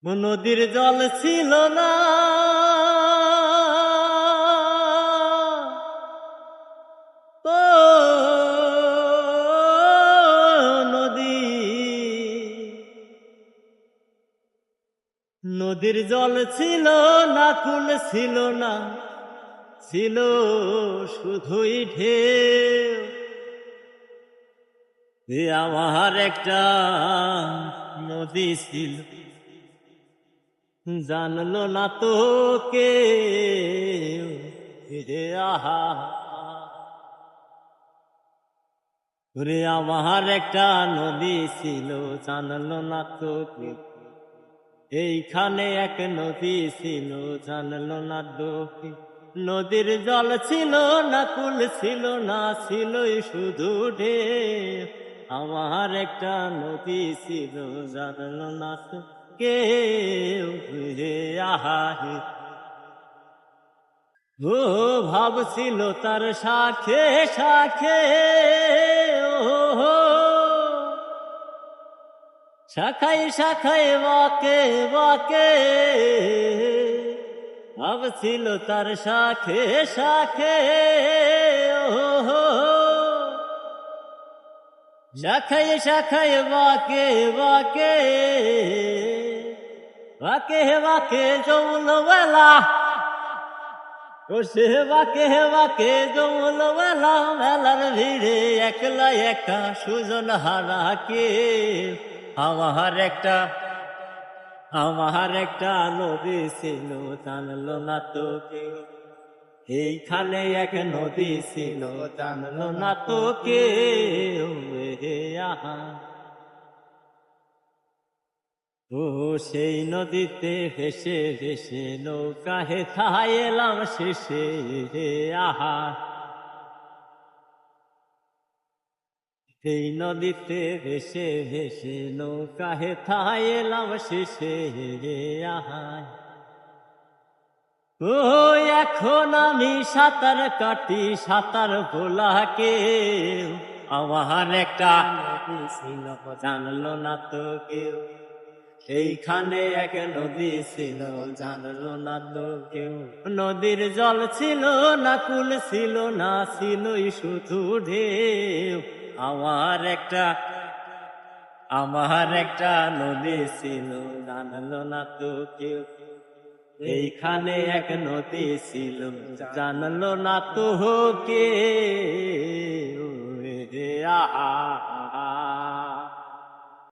নদীর জল ছিল না, ও নদী, নদীর জল ছিল না, কুল ছিল না, ছিল শুধুই ঢেউ। আমার একটা নদী ছিল, জানলো না তো কে রে আহা। রে আমার একটা নদী ছিল, জানলো না তো কে। এইখানে এক নদী ছিল, জানলো না তো কে। নদীর জল ছিল না, কুল ছিল না, ছিলই শুধু ঢেউ। আমার একটা নদী ছিল, জানলো না তো কেউ রে আহা। ও ভাবছিল তার শাখে শাখে, ও শাখায় শাখায় বাকে বাকে, ভাবছিল তার শাখে শাখে, ও শাখায় শাখায় বাকে বাকে, বাকে বাকে জমল বেলা, ও সে বাকে বাকে জমল বেলা। মেলার ভিড়ে একলা একা সুজন হারা কে। আমার একটা নদী ছিল, জানলো না তো কেউ। এইখানে এক নদী ছিল, জানলো না তো কেউ রে আহা। ও সেই নদীতে ভেসে ভেসে নৌকা হেথায় এলাম শেষে রে আহা। সেই নদীতে ভেসে ভেসে নৌকা হেথায় এলাম শেষে রে আহা। ও এখন আমি সাঁতার কাটি, সাঁতার ভোলাকে। আমার একটা নদী ছিল, জানলো না তো কেউ। এইখানে এক নদী ছিল, জানলো না তো কেউ। নদীর জল ছিল না, কুল ছিল না, ছিলই শুধু ঢেউ। আমার একটা নদী ছিল, জানলো না তো কেউ। এইখানে এক নদী ছিল, জানলো না তো কেউ রে আহা।